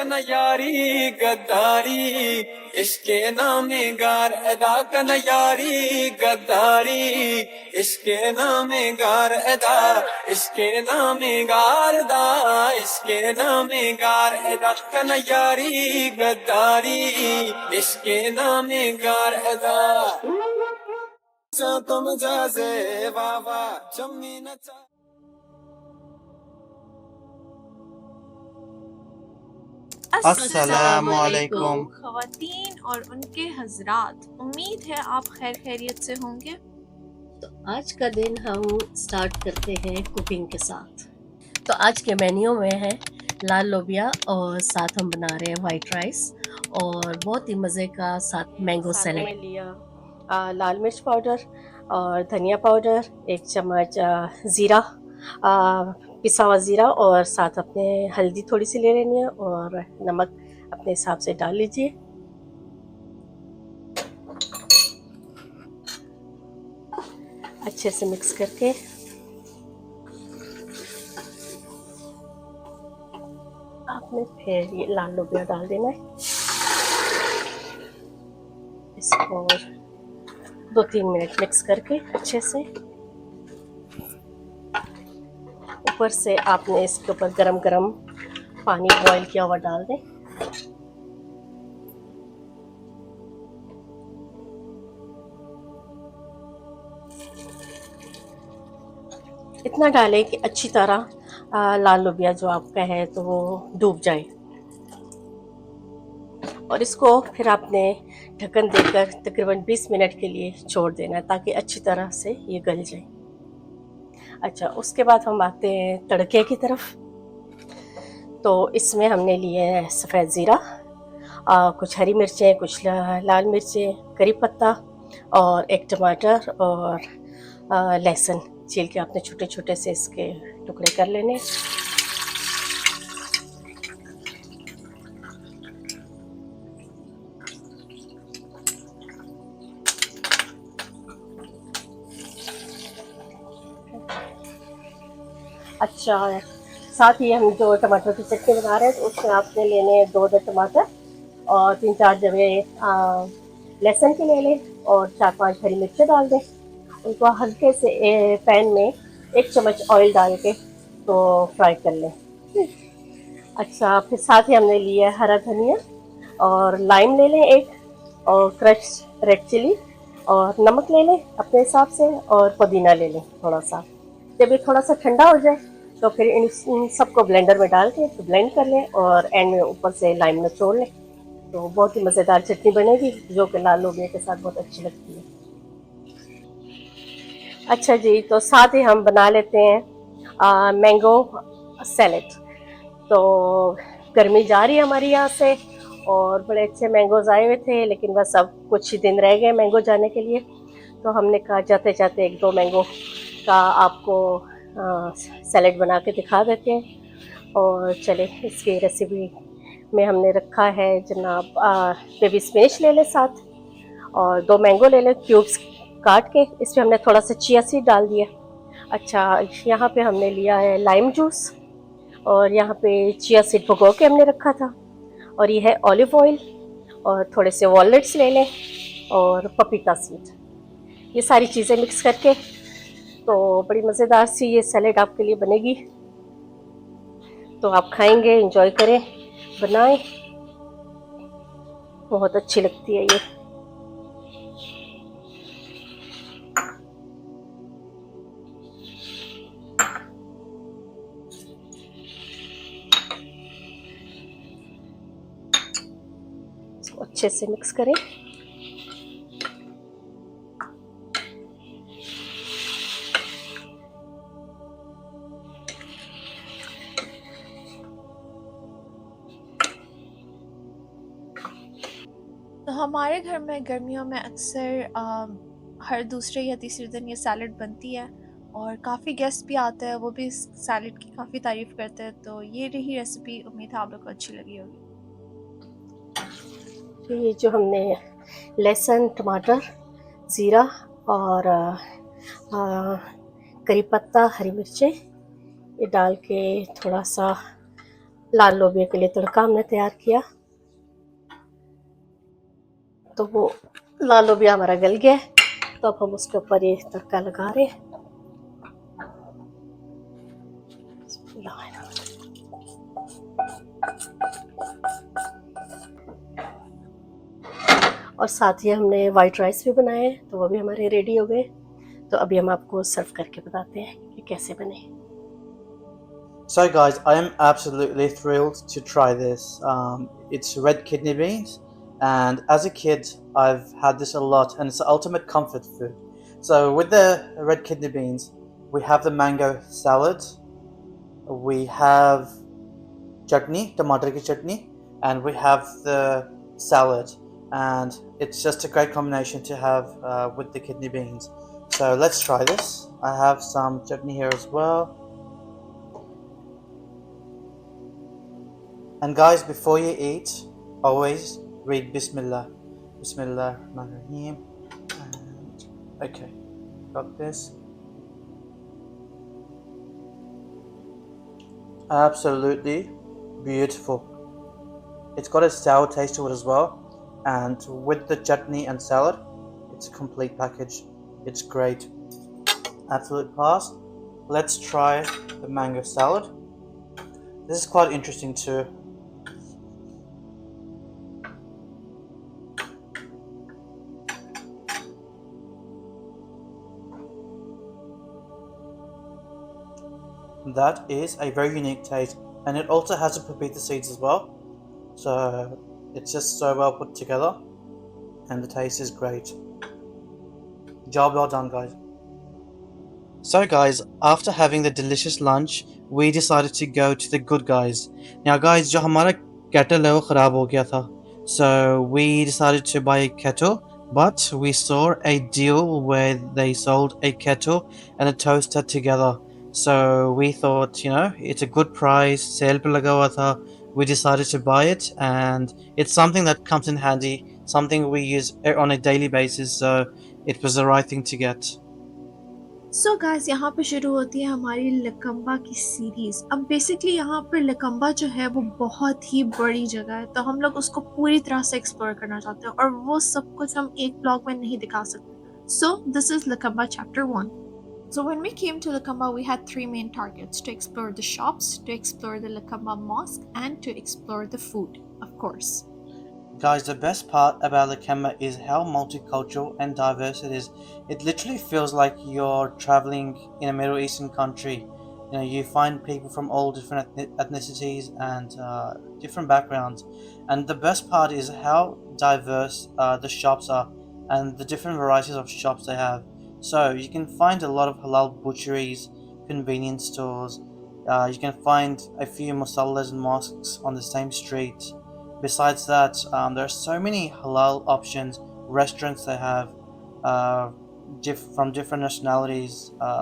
कन यारी गद्दारी, इसके नामे गार अदा कन यारी गद्दारी, इसके नामे गार अदा, इसके नामे गार दा, इसके नामे गार अदा कन यारी गद्दारी, इसके नामे गार अदा। तुम जाजे बाबा चम्मी न अस्सलामुअलैकुम ख़वातीन और उनके हजरात, उम्मीद है आप खैर खैरियत से होंगे। तो आज का दिन हम स्टार्ट करते हैं कुकिंग के साथ। तो आज के मेन्यू में है लाल लोबिया और साथ हम बना रहे हैं वाइट राइस और बहुत ही मज़े का साथ मैंगो सैलेड। में लिया लाल मिर्च पाउडर और धनिया पाउडर, 1 चम्मच ज़ीरा, पिसा हुआ ज़ीरा और साथ अपने हल्दी थोड़ी सी ले लेनी है और नमक अपने हिसाब से डाल लीजिए। अच्छे से मिक्स करके आपने फिर ये लाल लोबिया डाल देना है। इसको 2-3 मिनट मिक्स करके अच्छे से, ऊपर से आपने इसके ऊपर गरम गरम पानी बॉईल किया हुआ डाल दें। इतना डालें कि अच्छी तरह लाल लोबिया जो आपका है तो वो डूब जाए और इसको फिर आपने ढक्कन देकर तकरीबन 20 मिनट के लिए छोड़ देना है ताकि अच्छी तरह से ये गल जाए। अच्छा, उसके बाद हम आते हैं तड़के की तरफ। तो इसमें हमने लिए हैं सफ़ेद ज़ीरा, कुछ हरी मिर्चें, कुछ लाल मिर्चें, करी पत्ता और 1 टमाटर और लहसुन छील के आपने छोटे छोटे से इसके टुकड़े कर लेने। अच्छा, साथ ही हम जो टमाटर की चटनी बना रहे हैं तो उसमें आपने लेने 2 टमाटर और 3-4 जवे लहसुन के ले लें और 4-5 हरी मिर्चें डाल दें। उनको हल्के से पैन में 1 चम्मच ऑयल डाल के तो फ्राई कर लें। अच्छा, फिर साथ ही हमने लिया है हरा धनिया और लाइम ले लें 1 और क्रश रेड चिली और नमक ले लें अपने हिसाब से और पुदीना ले लें थोड़ा सा। जब ये थोड़ा सा ठंडा हो जाए तो फिर इन सबको ब्लेंडर में डाल के तो ब्लेंड कर लें और एंड में ऊपर से लाइम निचोड़ लें। तो बहुत ही मज़ेदार चटनी बनेगी जो कि लाल लोबिया के साथ बहुत अच्छी लगती है। अच्छा जी, तो साथ ही हम बना लेते हैं मैंगो सैलेड। तो गर्मी जा रही है हमारी यहाँ से और बड़े अच्छे मैंगोज आए हुए थे, लेकिन बस अब कुछ ही दिन रह गए मैंगो जाने के लिए। तो हमने कहा जाते जाते 1-2 मैंगो का आपको सैलेड बना के दिखा देते हैं। और चले, इसकी रेसिपी में हमने रखा है जनाब बेबी स्पिनच ले लें साथ और 2 मैंगो ले लें क्यूब्स काट के। इसमें हमने थोड़ा सा चिया सीड डाल दिया। अच्छा, यहाँ पे हमने लिया है लाइम जूस और यहाँ पे चिया सीड भिगो के हमने रखा था और ये है ऑलिव ऑयल और थोड़े से वॉलनट्स ले लें और पपीता सीड। ये सारी चीज़ें मिक्स करके तो बड़ी मज़ेदार सी ये सैलेड आपके लिए बनेगी। तो आप खाएंगे, एंजॉय करें, बनाएं, बहुत अच्छी लगती है ये। इसको अच्छे से मिक्स करें। तो हमारे घर में गर्मियों में अक्सर हर दूसरे या तीसरे दिन ये सैलेड बनती है और काफ़ी गेस्ट भी आते हैं, वो भी इस सैलेड की काफ़ी तारीफ़ करते हैं। तो ये रही रेसिपी, उम्मीद है आप लोग को अच्छी लगी होगी। ये जो हमने लहसुन, टमाटर, ज़ीरा और करी पत्ता, हरी मिर्चें ये डाल के थोड़ा सा लाल लोबिया के लिए तड़का हमने तैयार किया, तो वो लाल लोबिया हमारा गल गया है, तो अब हम उसके ऊपर ये तड़का लगा रहे हैं। और साथ ही हमने वाइट राइस भी बनाए हैं, तो वो भी हमारे रेडी हो गए। तो अभी हम आपको सर्व करके बताते हैं कि कैसे बने। So guys, I am absolutely thrilled to try this. It's red kidney beans, and as a kid, I've had this a lot, and it's the ultimate comfort food. So with the red kidney beans, we have the mango salad, we have chutney, tomato ki chutney, and we have the salad, and it's just a great combination to have with the kidney beans. So let's try this. I have some chutney here as well. And guys, before you eat, always read Bismillah. Bismillah Rahman Rahim. And okay, got this. Absolutely beautiful. It's got a sour taste to it as well. And with the chutney and salad, it's a complete package. It's great. Absolute pass. Let's try the mango salad. This is quite interesting too. That is a very unique taste, and it also has the papaya seeds as well, so it's just so well put together, and the taste is great. Job well done, guys. So guys, after having the delicious lunch, we decided to go to the Good Guys. Now guys, जो हमारा kettle है वो खराब हो गया था, so we decided to buy a kettle, but we saw a deal where they sold a kettle and a toaster together. So we thought, you know, it's a good price, sale पे लगा हुआ था. We decided to buy it, and it's something that comes in handy, something we use on a daily basis, so it was the right thing to get. So guys, यहाँ पे शुरू होती है हमारी लकम्बा की सीरीज़। अब बेसिकली यहाँ पर लकम्बा जो है वो बहुत ही बड़ी जगह है, तो हम लोग उसको पूरी तरह से एक्सप्लोर करना चाहते हैं, और वो सब कुछ हम एक ब्लॉग में नहीं दिखा सकते। सो दिस इज़ लकम्बा chapter 1। So when we came to Lakamba, we had 3 main targets: to explore the shops, to explore the Lakamba Mosque, and to explore the food, of course. Guys, the best part about Lakemba is how multicultural and diverse it is. It literally feels like you're traveling in a Middle Eastern country. You know, you find people from all different ethnicities and different backgrounds. And the best part is how diverse the shops are and the different varieties of shops they have. So you can find a lot of halal butcheries, convenience stores. You can find a few musallas and mosques on the same street. Besides that, there are so many halal options, restaurants they have from different nationalities,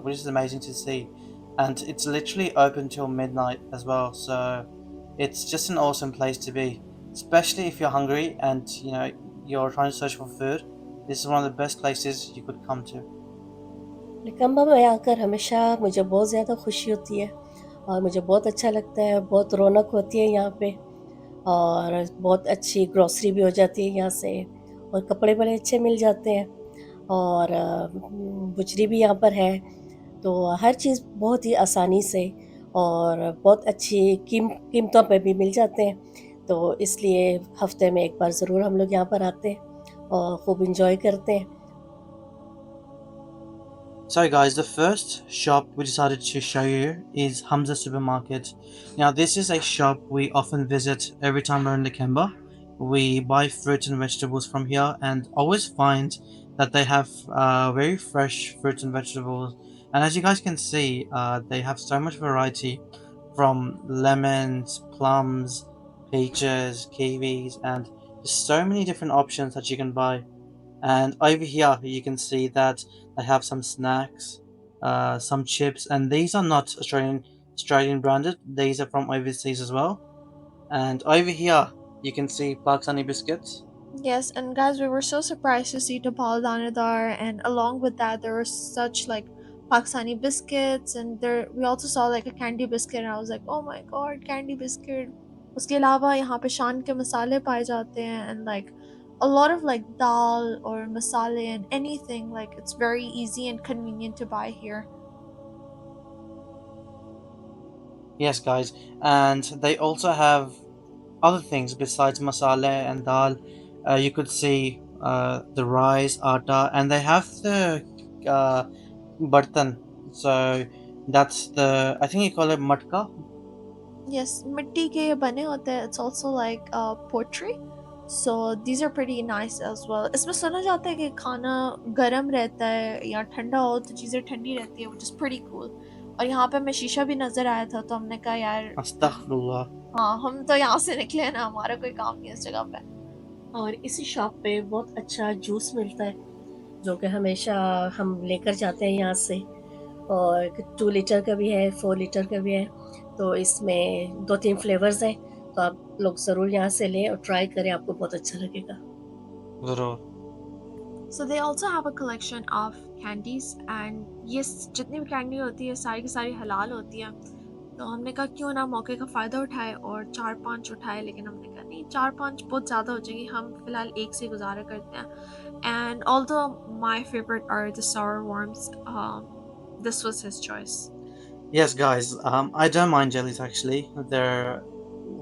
which is amazing to see. And it's literally open till midnight as well, so it's just an awesome place to be, especially if you're hungry and you know you're trying to search for food. This is one of the best places you could come to. लकम्बा में आकर हमेशा मुझे बहुत ज़्यादा खुशी होती है, और मुझे बहुत अच्छा लगता है, बहुत रौनक होती है यहाँ पे, और बहुत अच्छी ग्रॉसरी भी हो जाती है यहाँ से, और कपड़े बड़े अच्छे मिल जाते हैं, और बुचरी भी यहाँ पर है, तो हर चीज़ बहुत ही आसानी से और बहुत अच्छी कीमतों पे भी मिल जाते हैं, तो इसलिए हफ्ते में एक बार ज़रूर हम लोग यहाँ पर आते हैं और खूब इंजॉय करते हैं। So guys, the first shop we decided to show you is Hamza Supermarket. Now this is a shop we often visit every time we're in Lakemba. We buy fruits and vegetables from here and always find that they have very fresh fruits and vegetables. And as you guys can see, they have so much variety, from lemons, plums, peaches, kiwis, and just so many different options that you can buy. And over here you can see that they have some snacks, some chips, and these are not Australian branded. These are from overseas as well. And over here you can see Pakistani biscuits. Yes, and guys, we were so surprised to see Tapal Danadar, and along with that, there were such like Pakistani biscuits, and there we also saw like a candy biscuit, and I was like, oh my god, candy biscuit! उसके अलावा यहाँ पे शान के मसाले पाए जाते हैं and like a lot of like dal or masala and anything like it's very easy and convenient to buy here. Yes, guys, and they also have other things besides masala and dal. You could see the rice, atta, and they have the bartan. So that's the, I think you call it matka. Yes, मिट्टी के बने होते हैं. It's also like pottery. So these are pretty nice as well. इसमें सुना जाता है कि खाना गर्म रहता है या ठंडा हो तो चीज़ें ठंडी रहती है, which is pretty cool. और यहाँ पे हमें शीशा भी नज़र आया था तो हमने कहा यार Astaghfirullah. हाँ हम तो यहाँ से निकले हैं ना, हमारा कोई काम नहीं है इस जगह पे. और इसी शॉप पे बहुत अच्छा जूस मिलता है जो कि हमेशा हम लेकर जाते हैं यहाँ से, और 2 लीटर का भी है, 4 लीटर का भी है. तो इसमें 2-3 फ्लेवर्स हैं, तो आप लोग ज़रूर यहाँ से लें और ट्राई करें, आपको बहुत अच्छा लगेगा. Zurur. So they also have a collection of candies and ये जितनी भी कैंडी होती है सारी की सारी हलाल होती है. तो हमने कहा क्यों ना मौके का फ़ायदा उठाए और 4-5 उठाए, लेकिन हमने कहा नहीं 4-5 बहुत ज़्यादा हो जाएगी, हम फ़िलहाल एक से गुजारा करते हैं. And although my favorite are the sour worms, this was his choice. Yes, guys, I don't mind jellies actually. They're,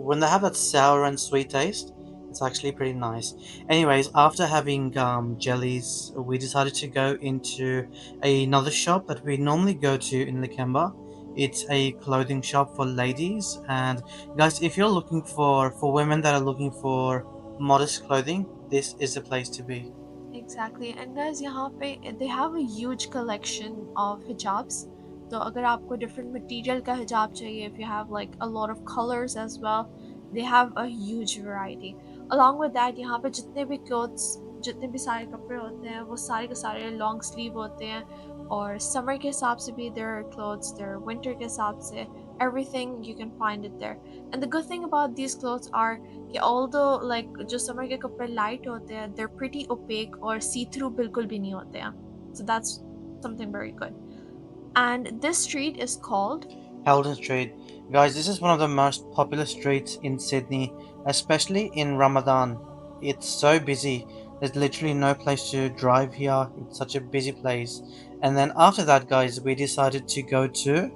when they have that sour and sweet taste, it's actually pretty nice. Anyways, after having jellies, we decided to go into another shop that we normally go to in Lakemba. It's a clothing shop for ladies, and guys, if you're looking for women that are looking for modest clothing, this is the place to be. Exactly. And guys यहाँ पे they have a huge collection of hijabs. तो अगर आपको different material का हिजाब चाहिए, if you have like a lot of colors as well, they have a huge variety. Along with that यहाँ पे जितने भी clothes, जितने भी सारे कपड़े होते हैं वो सारे के सारे long sleeve होते हैं, और summer के हिसाब से भी there are clothes, there are winter के हिसाब से, everything you can find it there. And the good thing about these clothes are कि although like जो summer के कपड़े light होते हैं, they're pretty opaque और see through बिल्कुल भी नहीं होते हैं. So that's something very good. And this street is called Heldon Street. Guys, this is one of the most popular streets in Sydney, especially in Ramadan. It's so busy. There's literally no place to drive here. It's such a busy place. And then after that, guys, we decided to go to.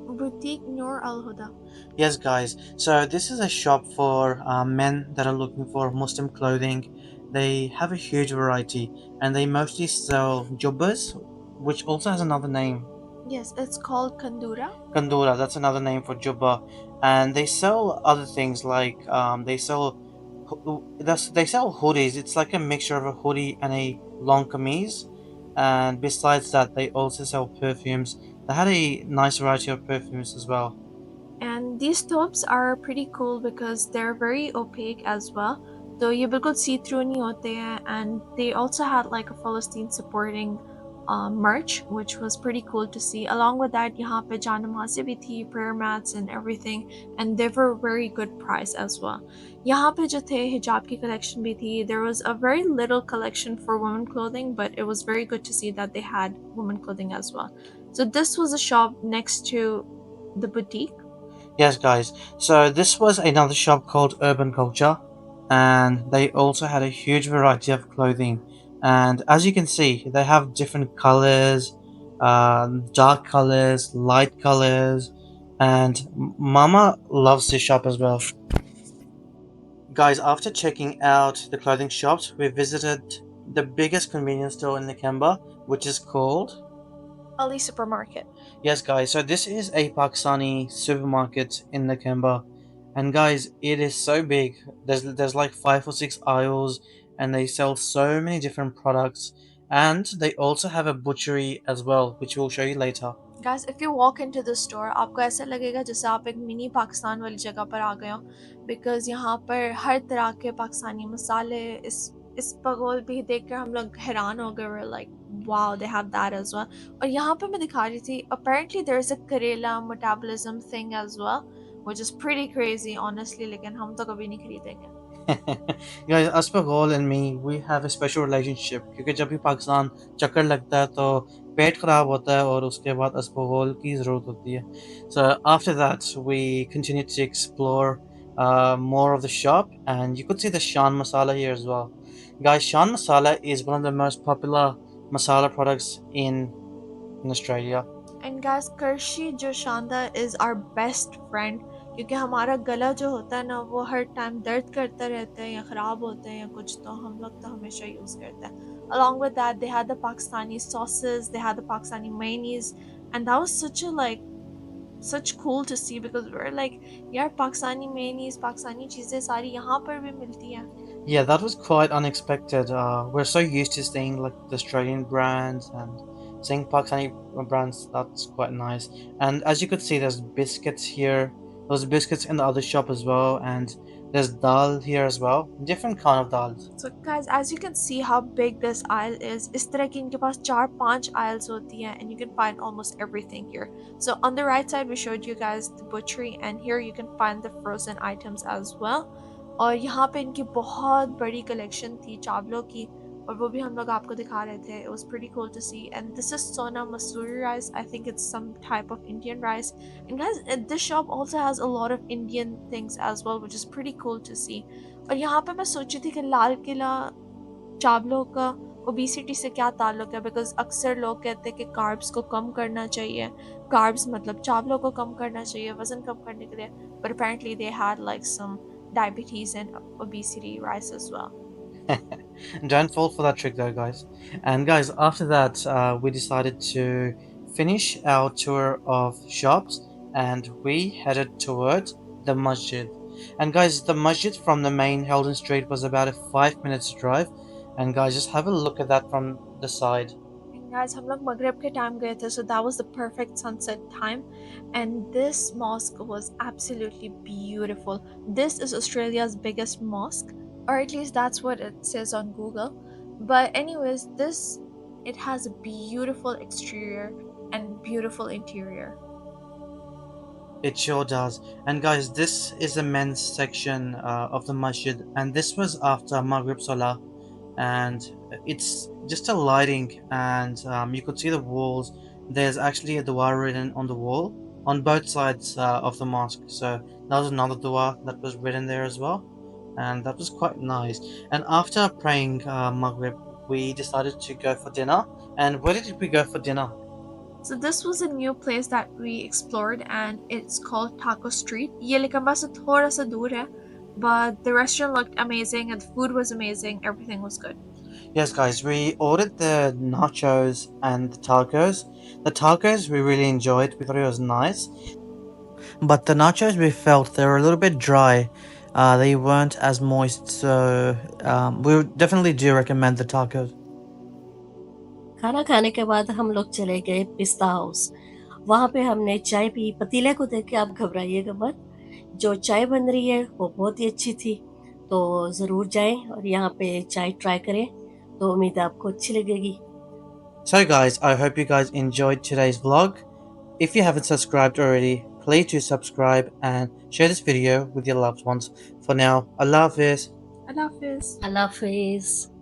Boutique Noor Al Huda. Yes, guys. So this is a shop for men that are looking for Muslim clothing. They have a huge variety, and they mostly sell jubbas, which also has another name. Yes, it's called Kandura. Kandura, that's another name for jubba, and they sell other things like they sell hoodies. It's like a mixture of a hoodie and a long kameez, and besides that, they also sell perfumes. They had a nice variety of perfumes as well. And these tops are pretty cool because they're very opaque as well. तो ये बिल्कुल see through नहीं होते हैं, and they also had like a Palestine supporting merch, which was pretty cool to see. Along with that, यहाँ पे जानमाज़ें भी थी, prayer mats and everything, and they were very good price as well. यहाँ पे जो थे hijab की collection भी थी. There was a very little collection for women clothing, but it was very good to see that they had women clothing as well. So this was a shop next to the boutique. Yes, guys. So this was another shop called Urban Culture, and they also had a huge variety of clothing. And as you can see, they have different colors, dark colors, light colors, and Mama loves this shop as well. Guys, after checking out the clothing shops, we visited the biggest convenience store in Nakamba, which is called Ali Supermarket. Yes, guys, so this is a Pakistani supermarket in Nakamba, and guys, it is so big. There's like 5 or 6 aisles, and they sell so many different products, and they also have a butchery as well, which we'll show you later. Guys, if you walk into the store, आपको ऐसा लगेगा जैसे आप एक mini Pakistan वाली जगह पर आ गए हो, because यहाँ पर हर तरह के पाकिस्तानी मसाले, इस पगोल भी देखकर हम लोग हैरान हो गए. We're like, wow, they have that as well. और यहाँ पर मैं दिखा रही थी, apparently there is a करेला metabolism thing as well, which is pretty crazy, honestly, लेकिन हम तो कभी नहीं खरीदेंगे. Guys, Aspagol and me, we have a special relationship क्योंकि जब भी पाकिस्तान चक्कर लगता है तो पेट खराब होता है और उसके बाद अस्पगोल की ज़रूरत होती है. So after that, we continued to explore more of the shop, and you could see the Shan masala here as well. Guys, Shan masala is one of the most popular masala products in Australia. And guys करशी जो शानदार is our best friend, क्योंकि हमारा गला जो होता है ना वो हर टाइम दर्द करता रहता है या ख़राब होता है या कुछ, तो हम लोग तो हमेशा यूज़ करते हैं. along with that they had the Pakistani sauces, they had the Pakistani mayonnaise, and that was such cool to see because we were like यार पाकिस्तानी mayonnaise पाकिस्तानी चीज़ें सारी यहाँ पर भी मिलती हैं. Yeah, that was quite unexpected. We're so used to seeing like the Australian brands and seeing Pakistani brands. That's quite nice. And as you could see, there's biscuits here. There's biscuits in the other shop as well, and there's dal here as well. Different kind of dals. So guys, as you can see how big this aisle is, इस तरह की इनके पास 4-5 aisles होती हैं, and you can find almost everything here. So on the right side we showed you guys the butchery, and here you can find the frozen items as well. और यहाँ पे इनकी बहुत बड़ी कलेक्शन थी चावलों की, और वो भी हम लोग आपको दिखा रहे थे. It was pretty cool to see. And this is Sona Masuri rice. I think it's some type of Indian rice. And guys, this shop also has a lot of Indian things as well, which is pretty cool to see. और यहाँ पे मैं सोची थी कि लाल किला चावलों का obesity से क्या ताल्लुक है, बिकॉज अक्सर लोग कहते हैं कि कार्ब्स को कम करना चाहिए, कार्ब्स मतलब चावलों को कम करना चाहिए वज़न कम करने के लिए, but apparently they had like some diabetes and obesity rice as well. Don't fall for that trick though, guys. And guys, after that, we decided to finish our tour of shops, and we headed towards the masjid. And guys, the masjid from the main Heldon Street was about a 5 minutes drive. And guys, just have a look at that from the side. And guys, हम लोग मगरिब के time गए थे, so that was the perfect sunset time. And this mosque was absolutely beautiful. This is Australia's biggest mosque, or at least that's what it says on Google. But anyways, it has a beautiful exterior and beautiful interior. It sure does. And guys, this is the men's section of the masjid, and this was after Maghrib Salah. And it's just a lighting, and you could see the walls. There's actually a dua written on the wall on both sides of the mosque. So that was another dua that was written there as well, and that was quite nice. And after praying Maghrib, we decided to go for dinner. And where did we go for dinner? So this was a new place that we explored, and it's called Taco Street. ये लिकम्बा से थोड़ा सा दूर है, but the restaurant looked amazing and the food was amazing. Everything was good. Yes, guys, we ordered the nachos and the tacos. The tacos we really enjoyed. We thought it was nice. But the nachos, we felt they were a little bit dry. They weren't as moist. So we definitely do recommend the tacos. खाना खाने के बाद हम लोग चले गए पिस्ता house. वहाँ पे हमने चाय पी. पतीले को देख के आप घबराइएगा मत, जो चाय बन रही है वो बहुत ही अच्छी थी. तो ज़रूर जाएं और यहाँ पे चाय ट्राई करें, तो उम्मीद है आपको अच्छी लगेगी. So guys, I hope you guys enjoyed today's vlog. If you haven't subscribed already, please do subscribe and share this video with your loved ones. For now, Allah Hafiz. Allah Hafiz. अल्लाह हाफिज़.